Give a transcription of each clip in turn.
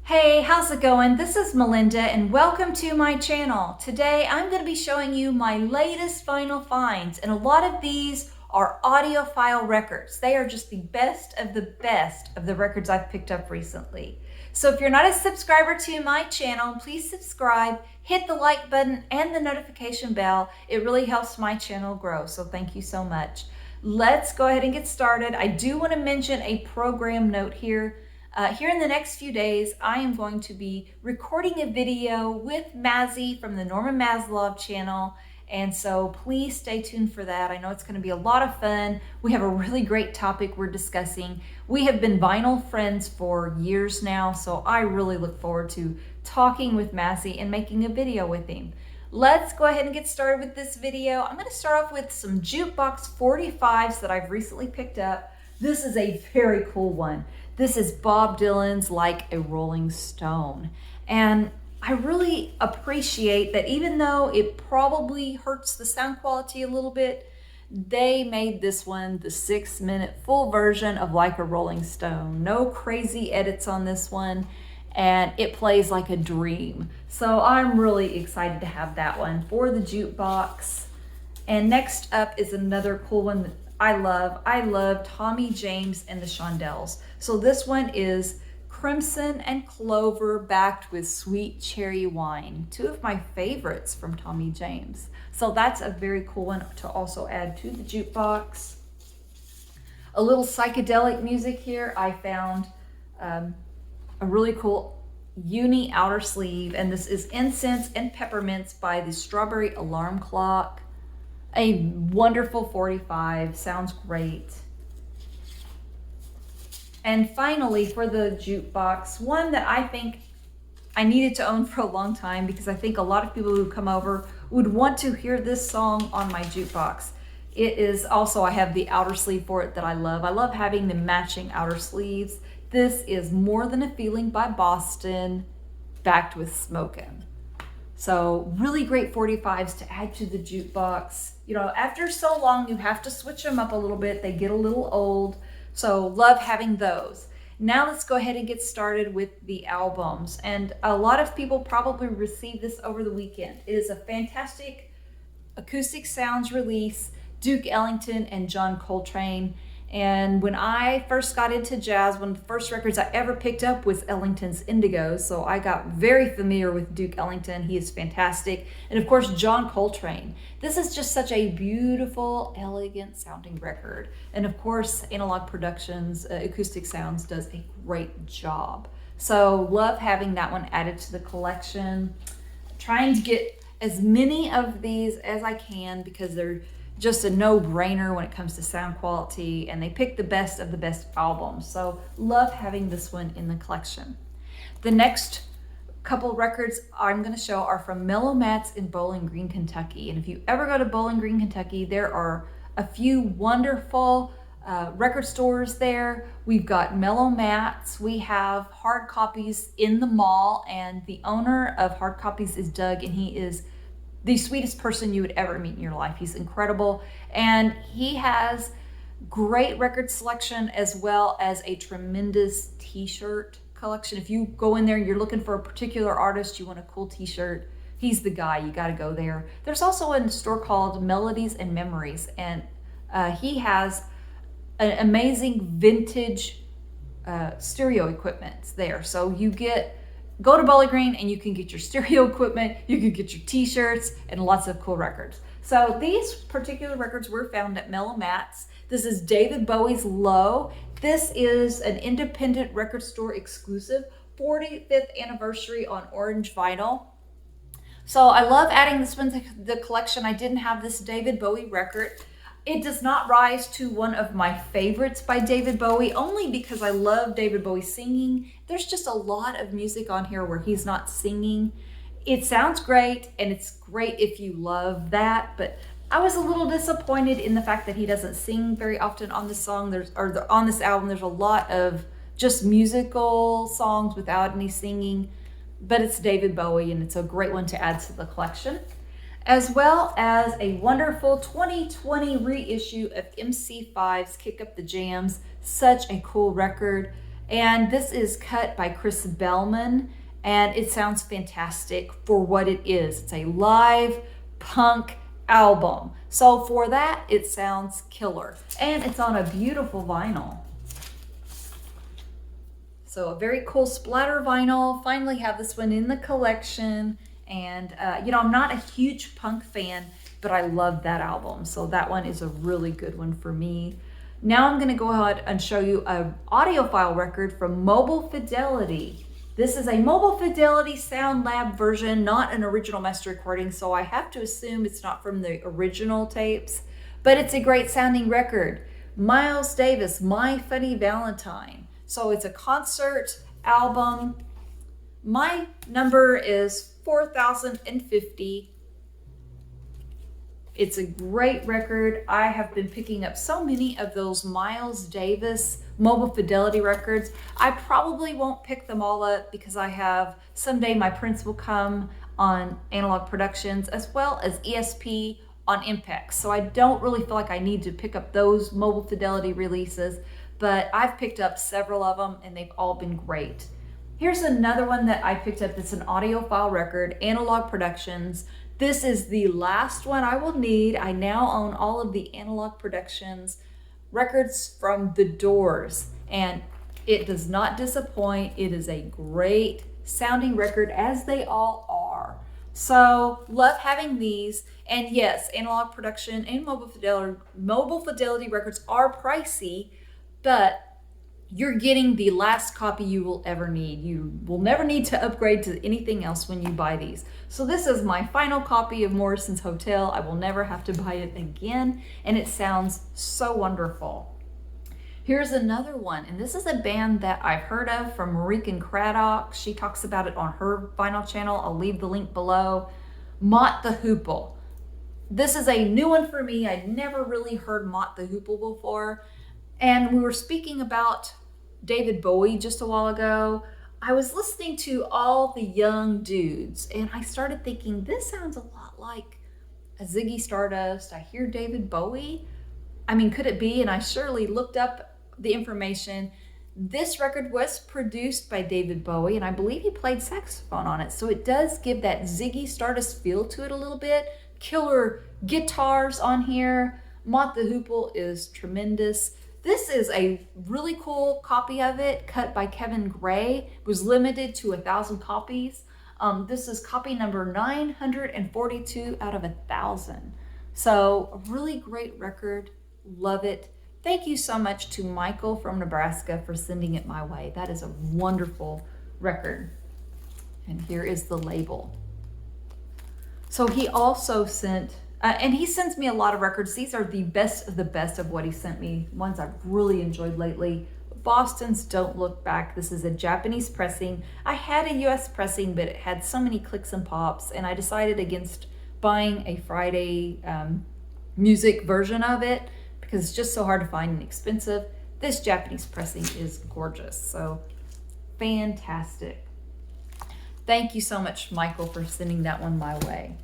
Hey, how's it going? This is Melinda and welcome to my channel. Today I'm going to be showing you my latest vinyl finds, and a lot of these are audiophile records. They are just the best of the records I've picked up recently. So if you're not a subscriber to my channel, please subscribe, hit the like button and the notification bell. It really helps my channel grow, so thank you so much. Let's go ahead and get started. I do want to mention a program note here. Here in the next few days, I am going to be recording a video with Mazzy from the Norman Maslov channel. And so please stay tuned for that. I know it's going to be a lot of fun. We have a really great topic we're discussing. We have been vinyl friends for years now, so I really look forward to talking with Mazzy and making a video with him. Let's go ahead and get started with this video. I'm going to start off with some Jukebox 45s that I've recently picked up. This is a very cool one. This is Bob Dylan's Like a Rolling Stone. And I really appreciate that even though it probably hurts the sound quality a little bit, they made this one the 6-minute full version of Like a Rolling Stone. No crazy edits on this one, and it plays like a dream. So I'm really excited to have that one for the Jukebox. And next up is another cool one that I love Tommy James and the Shondells. So this one is Crimson and Clover backed with Sweet Cherry Wine. Two of my favorites from Tommy James. So that's a very cool one to also add to the Jukebox. A little psychedelic music here. I found a really cool uni outer sleeve, and this is Incense and Peppermints by the Strawberry Alarm Clock. A wonderful 45, sounds great. And finally, for the Jukebox, one that I think I needed to own for a long time because I think a lot of people who come over would want to hear this song on my Jukebox. It is also, I have the outer sleeve for it that I love. I love having the matching outer sleeves. This is More Than a Feeling by Boston, backed with Smokin'. So really great 45s to add to the Jukebox. You know, after so long, you have to switch them up a little bit. They get a little old. So love having those. Now let's go ahead and get started with the albums. And a lot of people probably received this over the weekend. It is a fantastic acoustic sounds release, Duke Ellington and John Coltrane. And when I first got into jazz, one of the first records I ever picked up was Ellington's Indigo. So I got very familiar with Duke Ellington. He is fantastic. And of course, John Coltrane. This is just such a beautiful, elegant sounding record. And of course, Analog Productions, Acoustic Sounds does a great job. So love having that one added to the collection. Trying to get as many of these as I can because they're just a no-brainer when it comes to sound quality, and they pick the best of the best albums. So love having this one in the collection. The next couple records I'm going to show are from Mellow Mats in Bowling Green, Kentucky. And if you ever go to Bowling Green, Kentucky, there are a few wonderful record stores there. We've got Mellow Mats. We have hard copies in the mall, and the owner of hard copies is Doug, and he is the sweetest person you would ever meet in your life. He's incredible. And he has great record selection as well as a tremendous t-shirt collection. If you go in there and you're looking for a particular artist, you want a cool t-shirt, he's the guy. You got to go there. There's also a store called Melodies and Memories, and he has an amazing vintage stereo equipment there. So you go to Bowling Green and you can get your stereo equipment, you can get your t-shirts, and lots of cool records. So these particular records were found at Mellow Mats. This is David Bowie's Low. This is an independent record store exclusive, 45th anniversary on orange vinyl. So I love adding this one to the collection. I didn't have this David Bowie record. It does not rise to one of my favorites by David Bowie, only because I love David Bowie singing. There's just a lot of music on here where he's not singing. It sounds great, and it's great if you love that, but I was a little disappointed in the fact that he doesn't sing very often on this song. On this album, there's a lot of just musical songs without any singing, but it's David Bowie, and it's a great one to add to the collection, as well as a wonderful 2020 reissue of MC5's Kick Up the Jams. Such a cool record. And this is cut by Chris Bellman, and it sounds fantastic for what it is. It's a live punk album. So for that, it sounds killer. And it's on a beautiful vinyl. So a very cool splatter vinyl. Finally have this one in the collection. And, you know, I'm not a huge punk fan, but I love that album. So that one is a really good one for me. Now I'm going to go ahead and show you an audiophile record from Mobile Fidelity. This is a Mobile Fidelity Sound Lab version, not an original master recording, so I have to assume it's not from the original tapes, but it's a great sounding record. Miles Davis, My Funny Valentine. So it's a concert album. My number is 4050. It's a great record. I have been picking up so many of those Miles Davis Mobile Fidelity records. I probably won't pick them all up because I have Someday My Prince Will Come on Analog Productions as well as ESP on Impex. So I don't really feel like I need to pick up those Mobile Fidelity releases, but I've picked up several of them and they've all been great. Here's another one that I picked up. It's an audiophile record, Analog Productions. This is the last one I will need. I now own all of the Analog Productions records from The Doors, and it does not disappoint. It is a great sounding record, as they all are. So love having these. And yes, Analog Production and Mobile Fidelity records are pricey, but you're getting the last copy you will ever need. You will never need to upgrade to anything else when you buy these. So this is my final copy of Morrison's Hotel. I will never have to buy it again, and it sounds so wonderful. Here's another one, and this is a band that I've heard of from Marichen Craddock. She talks about it on her vinyl channel. I'll leave the link below. Mot the Hoople. This is a new one for me. I'd never really heard Mot the Hoople before. And we were speaking about David Bowie just a while ago. I was listening to all the young dudes and I started thinking, this sounds a lot like a Ziggy Stardust. I hear David Bowie. I mean, could it be? And I surely looked up the information. This record was produced by David Bowie, and I believe he played saxophone on it. So it does give that Ziggy Stardust feel to it a little bit. Killer guitars on here. Mot the Hoople is tremendous. This is a really cool copy of it, cut by Kevin Gray. It was limited to 1,000 copies. This is copy number 942 out of 1,000. So a really great record. Love it. Thank you so much to Michael from Nebraska for sending it my way. That is a wonderful record. And here is the label. So he also sent, and he sends me a lot of records. These are the best of what he sent me, ones I've really enjoyed lately. Boston's Don't Look Back. This is a Japanese pressing. I had a US pressing, but it had so many clicks and pops, and I decided against buying a Friday music version of it because it's just so hard to find and expensive. This Japanese pressing is gorgeous, so fantastic. Thank you so much, Michael, for sending that one my way.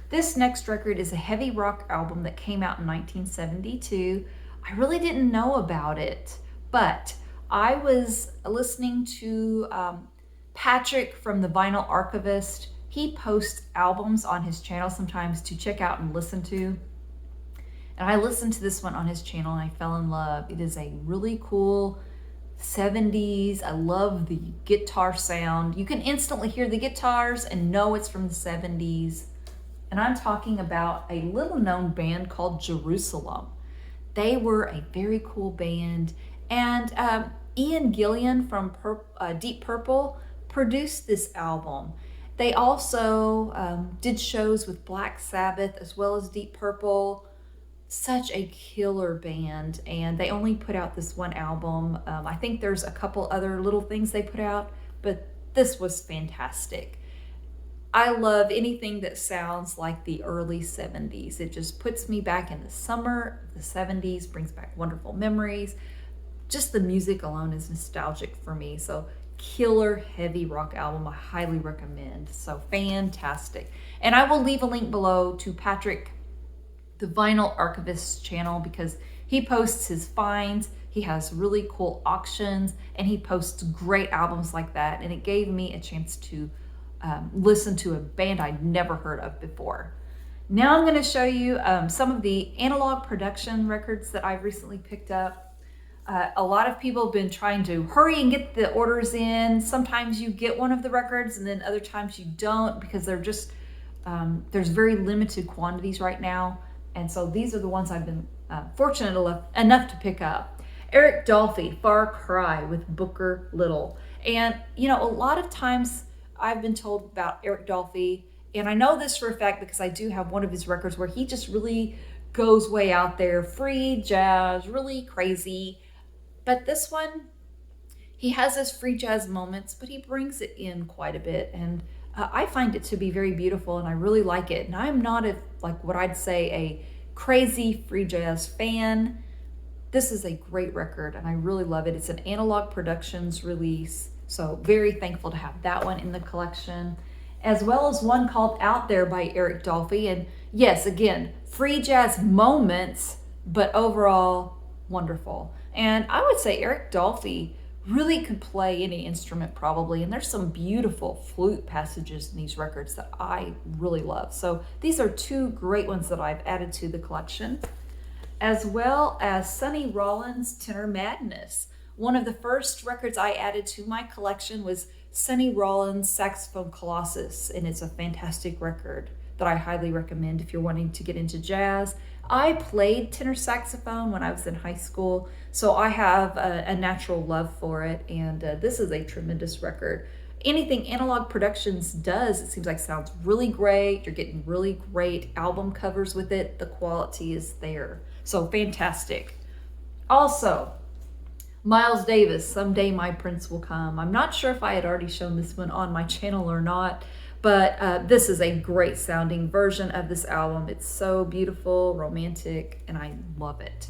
This next record is a heavy rock album that came out in 1972. I really didn't know about it, but I was listening to Patrick from the Vinyl Archivist. He posts albums on his channel sometimes to check out and listen to. And I listened to this one on his channel and I fell in love. It is a really cool 70s. I love the guitar sound. You can instantly hear the guitars and know it's from the 70s. And I'm talking about a little known band called Jerusalem. They were a very cool band. And Ian Gillan from Deep Purple produced this album. They also did shows with Black Sabbath as well as Deep Purple. Such a killer band, and they only put out this one album. I think there's a couple other little things they put out, but this was fantastic. I love anything that sounds like the early 70s. It just puts me back in the summer of the 70s, brings back wonderful memories. Just the music alone is nostalgic for me. So killer heavy rock album, I highly recommend. So fantastic. And I will leave a link below to Patrick, the Vinyl Archivist channel, because he posts his finds. He has really cool auctions, and he posts great albums like that. And it gave me a chance to listen to a band I'd never heard of before. Now I'm going to show you some of the analog production records that I've recently picked up. A lot of people have been trying to hurry and get the orders in. Sometimes you get one of the records and then other times you don't, because they're just, there's very limited quantities right now. And so these are the ones I've been fortunate enough to pick up. Eric Dolphy, Far Cry with Booker Little. And you know, a lot of times I've been told about Eric Dolphy, and I know this for a fact because I do have one of his records where he just really goes way out there, free jazz, really crazy. But this one, he has his free jazz moments, but he brings it in quite a bit. And I find it to be very beautiful, and I really like it. And I'm not like what I'd say a crazy free jazz fan. This is a great record, and I really love it. It's an Analog Productions release, so very thankful to have that one in the collection, as well as one called Out There by Eric Dolphy. And yes, again, free jazz moments, but overall wonderful. And I would say Eric Dolphy really could play any instrument probably, and there's some beautiful flute passages in these records that I really love. So these are two great ones that I've added to the collection, as well as Sonny Rollins' Tenor Madness. One of the first records I added to my collection was Sonny Rollins' Saxophone Colossus, and it's a fantastic record that I highly recommend if you're wanting to get into jazz. I played tenor saxophone when I was in high school, so I have a natural love for it, and this is a tremendous record. Anything Analog Productions does, it seems like sounds really great. You're getting really great album covers with it. The quality is there. So fantastic. Also, Miles Davis, Someday My Prince Will Come. I'm not sure if I had already shown this one on my channel or not, but this is a great sounding version of this album. It's so beautiful, romantic, and I love it.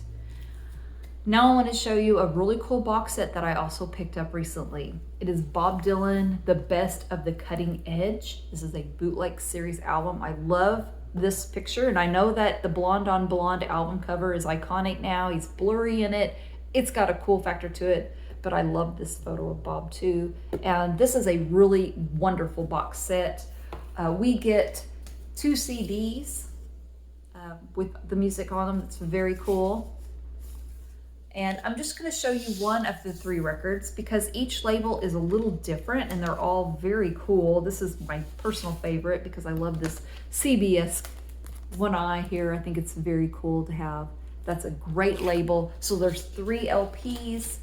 Now I want to show you a really cool box set that I also picked up recently. It is Bob Dylan, The Best of the Cutting Edge. This is a bootleg series album. I love this picture, and I know that the Blonde on Blonde album cover is iconic now. He's blurry in it. It's got a cool factor to it, but I love this photo of Bob too. And this is a really wonderful box set. We get 2 CDs with the music on them. It's very cool. And I'm just going to show you one of the 3 records because each label is a little different and they're all very cool. This is my personal favorite because I love this CBS one eye here. I think it's very cool to have. That's a great label. So there's 3 LPs.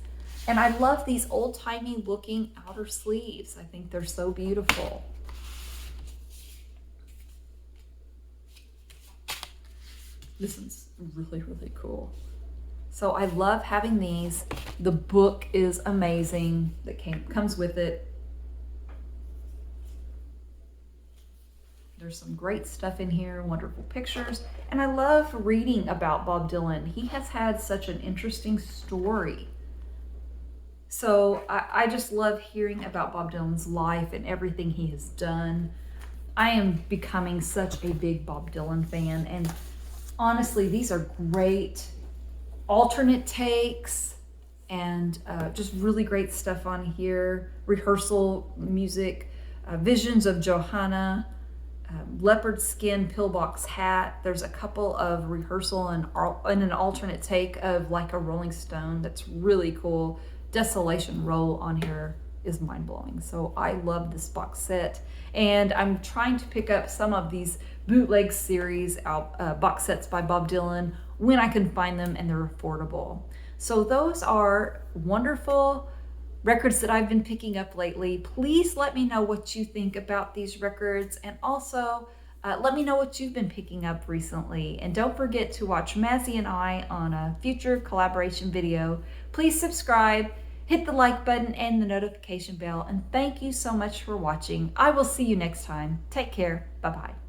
And I love these old-timey looking outer sleeves. I think they're so beautiful. This is really, really cool. So I love having these. The book is amazing that comes with it. There's some great stuff in here, wonderful pictures. And I love reading about Bob Dylan. He has had such an interesting story. So I just love hearing about Bob Dylan's life and everything he has done. I am becoming such a big Bob Dylan fan. And honestly, these are great alternate takes and just really great stuff on here. Rehearsal music, Visions of Johanna, leopard skin pillbox hat. There's a couple of rehearsal and an alternate take of Like a Rolling Stone that's really cool. Desolation Roll on here is mind-blowing. So I love this box set, and I'm trying to pick up some of these bootleg series box sets by Bob Dylan when I can find them and they're affordable. So those are wonderful records that I've been picking up lately. Please let me know what you think about these records, and also let me know what you've been picking up recently. And don't forget to watch Mazzy and I on a future collaboration video. Please subscribe, hit the like button and the notification bell, and thank you so much for watching. I will see you next time. Take care. Bye-bye.